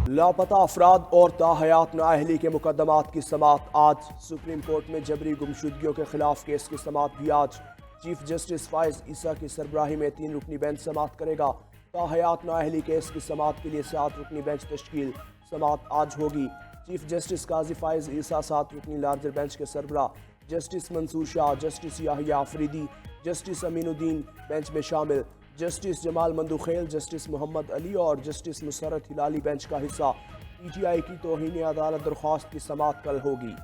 لاپتہ افراد اور تاحیات نااہلی کے مقدمات کی سماعت آج۔ سپریم کورٹ میں جبری گمشدگیوں کے خلاف کیس کی سماعت بھی آج۔ چیف جسٹس فائز عیسیٰ کی سربراہی میں 3 رکنی بینچ سماعت کرے گا۔ تاحیات نااہلی کیس کی سماعت کے لیے 7 رکنی بینچ تشکیل، سماعت آج ہوگی۔ چیف جسٹس قاضی فائز عیسیٰ 7 رکنی لارجر بینچ کے سربراہ، جسٹس منصور شاہ، جسٹس یحییٰ آفریدی، جسٹس امین الدین بینچ میں شامل، جسٹس جمال مندوخیل، جسٹس محمد علی اور جسٹس مسرت ہلالی بینچ کا حصہ۔ پی ٹی آئی کی توہین عدالت درخواست کی سماعت کل ہوگی۔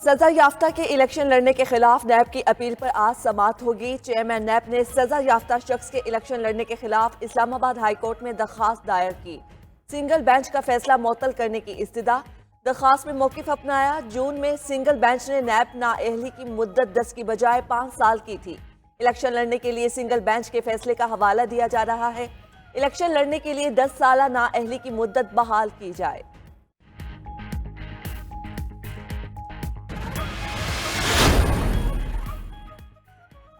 سزا یافتہ کے الیکشن لڑنے کے خلاف نیب کی اپیل پر آج سماعت ہوگی۔ چیئرمین نیب نے سزا یافتہ شخص کے الیکشن لڑنے کے خلاف اسلام آباد ہائی کورٹ میں درخواست دائر کی۔ سنگل بینچ کا فیصلہ معطل کرنے کی استدعا، درخواست میں موقف اپنایا۔ جون میں سنگل بینچ نے نیب نااہلی کی مدت 10 کی بجائے 5 سال کی تھی۔ الیکشن لڑنے کے لیے سنگل بینچ کے فیصلے کا حوالہ دیا جا رہا ہے۔ الیکشن لڑنے کے لیے 10 سالہ نااہلی کی مدت بحال کی جائے۔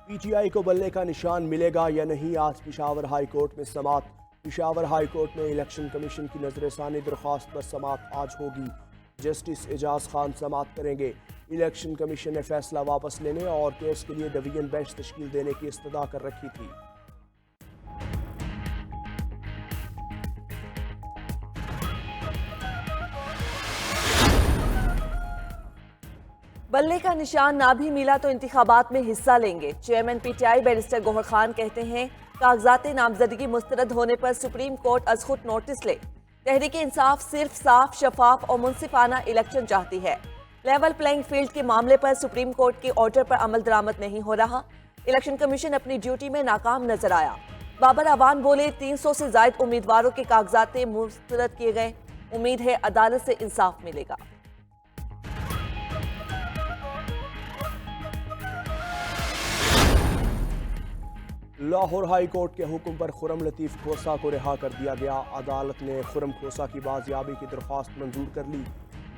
پی ٹی آئی کو بلے کا نشان ملے گا یا نہیں، آج پشاور ہائی کورٹ میں سماعت۔ پشاور ہائی کورٹ میں الیکشن کمیشن کی نظر ثانی درخواست پر سماعت آج ہوگی۔ جسٹس اعجاز خان سماعت کریں گے۔ الیکشن کمیشن نے فیصلہ واپس لینے اور کیس کے لیے ڈویژن بینچ تشکیل دینے کی استدعا کر رکھی تھی۔ بلے کا نشان نہ بھی ملا تو انتخابات میں حصہ لیں گے۔ Chairman P T I barrister Gohar Khan کہتے ہیں، کاغذات نامزدگی مسترد ہونے پر سپریم کورٹ از خود نوٹس لے۔ تحریک انصاف صرف صاف، شفاف اور منصفانہ الیکشن چاہتی ہے۔ لیول پلینگ فیلڈ کے معاملے پر سپریم کورٹ کے آرڈر پر عمل درآمد نہیں ہو رہا۔ الیکشن کمیشن اپنی ڈیوٹی میں ناکام نظر آیا۔ بابر اعوان بولے، 300 سے زائد امیدواروں کے کاغذات مسترد کیے گئے، امید ہے عدالت سے انصاف ملے گا۔ لاہور ہائی کورٹ کے حکم پر خرم لطیف کھوسہ کو رہا کر دیا گیا۔ عدالت نے خرم کھوسہ کی بازیابی کی درخواست منظور کر لی۔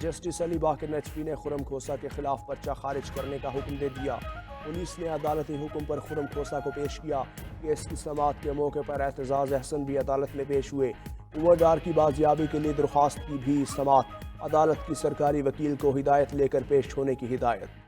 جسٹس علی باقر نجفی نے خرم کھوسہ کے خلاف پرچہ خارج کرنے کا حکم دے دیا۔ پولیس نے عدالتی حکم پر خرم کھوسہ کو پیش کیا۔ کیس کی سماعت کے موقع پر اعتزاز احسن بھی عدالت میں پیش ہوئے۔ اوور ڈار کی بازیابی کے لیے درخواست کی بھی سماعت، عدالت کی سرکاری وکیل کو ہدایت لے کر پیش ہونے کی ہدایت۔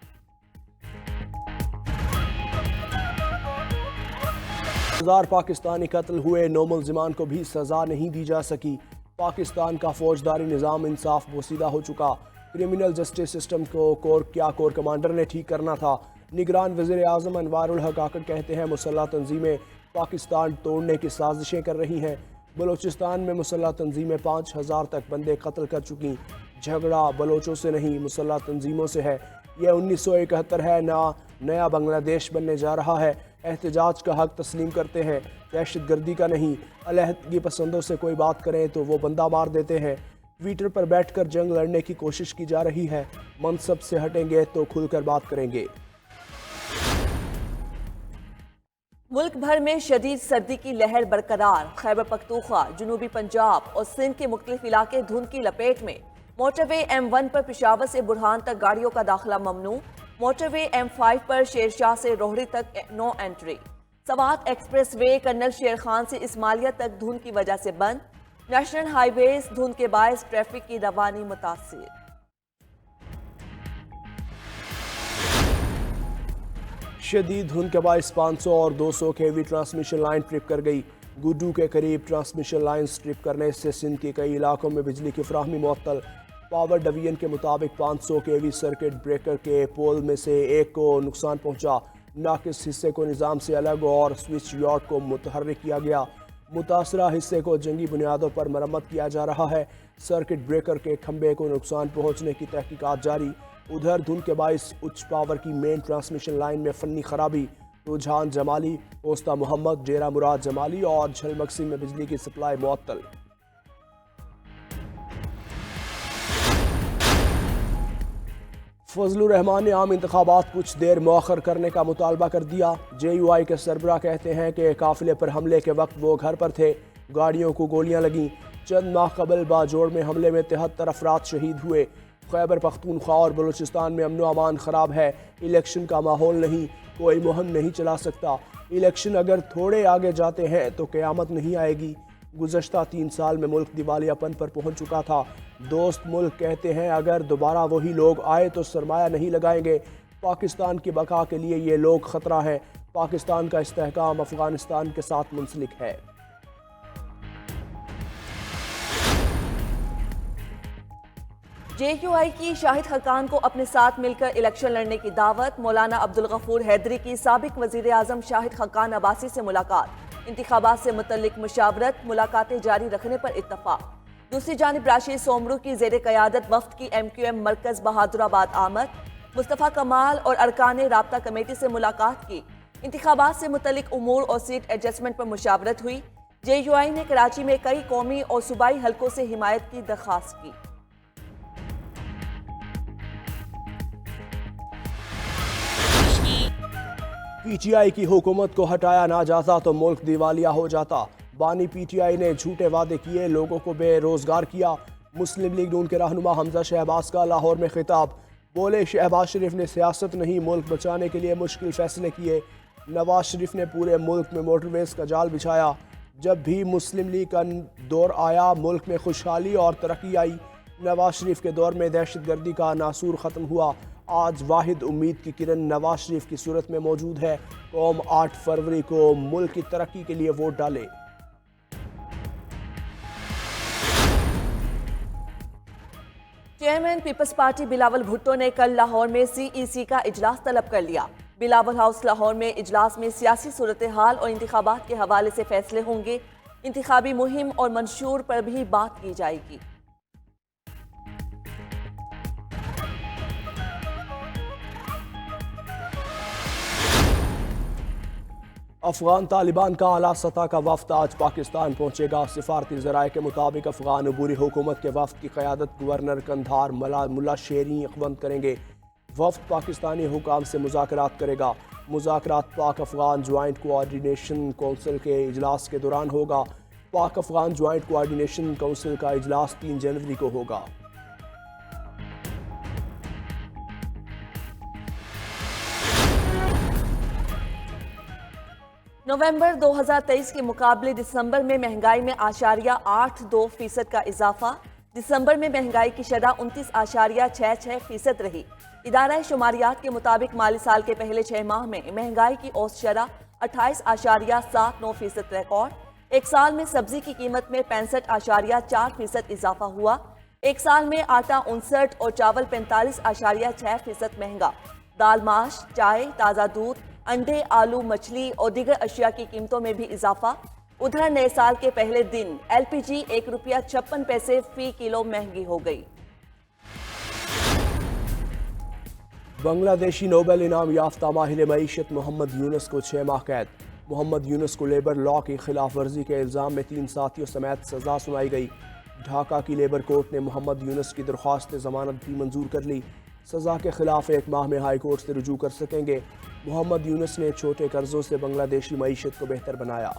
ہزار پاکستانی قتل ہوئے، 9 ملزمان کو بھی سزا نہیں دی جا سکی۔ پاکستان کا فوجداری نظام انصاف بوسیدہ ہو چکا۔ کرمنل جسٹس سسٹم کو کور کمانڈر نے ٹھیک کرنا تھا۔ نگران وزیر اعظم انوار الحق کاکڑ کہتے ہیں، مسلح تنظیمیں پاکستان توڑنے کی سازشیں کر رہی ہیں۔ بلوچستان میں مسلح تنظیمیں 5000 تک بندے قتل کر چکی۔ جھگڑا بلوچوں سے نہیں، مسلح تنظیموں سے ہے۔ یہ 1971 ہے، نیا بنگلہ دیش بننے جا رہا ہے۔ احتجاج کا حق تسلیم کرتے ہیں، دہشت گردی کا نہیں۔ علیحدگی پسندوں سے کوئی بات کریں تو وہ بندہ مار دیتے ہیں۔ ٹویٹر پر بیٹھ کر جنگ لڑنے کی کوشش کی جا رہی ہے۔ منصب سے ہٹیں گے تو کھل کر بات کریں گے۔ ملک بھر میں شدید سردی کی لہر برقرار۔ خیبر پختونخوا، جنوبی پنجاب اور سندھ کے مختلف علاقے دھند کی لپیٹ میں۔ موٹر وے M1 پر پشاور سے برہان تک گاڑیوں کا داخلہ ممنوع۔ موٹر وے M5 پر شیر شاہ سے روہڑی تک no entry. Swat express way colonel Sher Khan سے اسماعیلیہ تک دھند کی وجہ سے بند۔ نیشنل ہائی ویز دھند کے باعث ٹریفک کی روانی متاثر۔ شدید دھند کے باعث 500 اور 200 kV ٹرانسمیشن لائن ٹرپ کر گئی۔ گڈو کے قریب ٹرانسمیشن لائن ٹرپ کرنے سے سندھ کے کئی علاقوں میں بجلی کی فراہمی معطل۔ پاور ڈویژن کے مطابق 500 kV سرکٹ بریکر کے پول میں سے ایک کو نقصان پہنچا۔ ناقص حصے کو نظام سے الگ اور سوئچ یارڈ کو متحرک کیا گیا۔ متاثرہ حصے کو جنگی بنیادوں پر مرمت کیا جا رہا ہے۔ سرکٹ بریکر کے کھمبے کو نقصان پہنچنے کی تحقیقات جاری۔ ادھر دھند کے باعث اچ پاور کی مین ٹرانسمیشن لائن میں فنی خرابی۔ رجحان جمالی، پوستا محمد، ڈیرہ مراد جمالی اور جھل مکسی میں بجلی کی سپلائی معطل۔ فضل الرحمان نے عام انتخابات کچھ دیر مؤخر کرنے کا مطالبہ کر دیا۔ جے یو آئی کے سربراہ کہتے ہیں کہ قافلے پر حملے کے وقت وہ گھر پر تھے، گاڑیوں کو گولیاں لگیں۔ چند ماہ قبل باجوڑ میں حملے میں 73 افراد شہید ہوئے۔ خیبر پختونخوا اور بلوچستان میں امن و امان خراب ہے، الیکشن کا ماحول نہیں، کوئی مہم نہیں چلا سکتا، الیکشن اگر تھوڑے آگے جاتے ہیں تو قیامت نہیں آئے گی۔ گزشتہ 3 سال میں ملک دیوالیہ پن پر پہنچ چکا تھا، دوست ملک کہتے ہیں اگر دوبارہ وہی لوگ آئے تو سرمایہ نہیں لگائیں گے، پاکستان کی بقا کے لیے یہ لوگ خطرہ ہے، پاکستان کا استحکام افغانستان کے ساتھ منسلک ہے۔ جے کیو آئی کی شاہد خاقان کو اپنے ساتھ مل کر الیکشن لڑنے کی دعوت، مولانا عبدالغفور حیدری کی سابق وزیر اعظم شاہد خاقان عباسی سے ملاقات، انتخابات سے متعلق مشاورت، ملاقاتیں جاری رکھنے پر اتفاق۔ دوسری جانب راشد سومرو کی زیر قیادت وفد کی ایم کیو ایم مرکز بہادر آباد آمد، مصطفیٰ کمال اور ارکان رابطہ کمیٹی سے ملاقات کی، انتخابات سے متعلق امور اور سیٹ ایڈجسٹمنٹ پر مشاورت ہوئی۔ جے کیو آئی نے کراچی میں کئی قومی اور صوبائی حلقوں سے حمایت کی درخواست کی۔ پی ٹی آئی کی حکومت کو ہٹایا نہ جاتا تو ملک دیوالیہ ہو جاتا، بانی پی ٹی آئی نے جھوٹے وعدے کیے، لوگوں کو بے روزگار کیا۔ مسلم لیگ نون کے رہنما حمزہ شہباز کا لاہور میں خطاب، بولے شہباز شریف نے سیاست نہیں ملک بچانے کے لیے مشکل فیصلے کیے۔ نواز شریف نے پورے ملک میں موٹر ویز کا جال بچھایا، جب بھی مسلم لیگ کا دور آیا ملک میں خوشحالی اور ترقی آئی۔ نواز شریف کے دور میں دہشت گردی کا ناسور ختم ہوا، آج واحد امید کی کرن نواز شریف کی صورت میں موجود ہے، قوم 8 فروری کو ملک کی ترقی کے لیے ووٹ ڈالے۔ Chairman Peoples Party Bilawal Bhutto نے کل لاہور میں سی ای سی کا اجلاس طلب کر لیا۔ بلاول ہاؤس لاہور میں اجلاس میں سیاسی صورتحال اور انتخابات کے حوالے سے فیصلے ہوں گے، انتخابی مہم اور منشور پر بھی بات کی جائے گی۔ افغان طالبان کا اعلیٰ سطح کا وفد آج پاکستان پہنچے گا، سفارتی ذرائع کے مطابق افغان عبوری حکومت کے وفد کی قیادت گورنر قندھار ملا شیریں اقبند کریں گے۔ وفد پاکستانی حکام سے مذاکرات کرے گا، مذاکرات Pak Afghan joint coordination council کے اجلاس کے دوران ہوگا۔ Pak Afghan joint coordination council کا اجلاس 3 جنوری کو ہوگا۔ نومبر 2023 کے مقابلے دسمبر میں مہنگائی میں 8.82% کا اضافہ، دسمبر میں مہنگائی کی شرح 29.66% رہی۔ ادارہ شماریات کے مطابق مالی سال کے پہلے 6 ماہ میں مہنگائی کی اوسط شرح 28.79% ریکارڈ۔ ایک سال میں سبزی کی قیمت میں 65.4% اضافہ ہوا، ایک سال میں آٹا 59 اور چاول 45.6% مہنگا۔ دال، ماش، چائے، تازہ دودھ، انڈے، آلو، مچھلی اور دیگر اشیاء کی قیمتوں میں بھی اضافہ۔ ادھر نئے سال کے پہلے دن ایل پی جی ₹1.56 فی کلو مہنگی ہو گئی۔ بنگلہ دیشی نوبل انعام یافتہ ماہر معیشت محمد یونس کو 6 ماہ قید۔ محمد یونس کو لیبر لاء کی خلاف ورزی کے الزام میں 3 ساتھیوں سمیت سزا سنائی گئی۔ ڈھاکہ کی لیبر کورٹ نے محمد یونس کی درخواست ضمانت بھی منظور کر لی، سزا کے خلاف 1 ماہ میں ہائی کورٹ سے رجوع کر سکیں گے۔ محمد یونس نے چھوٹے قرضوں سے بنگلہ دیشی معیشت کو بہتر بنایا۔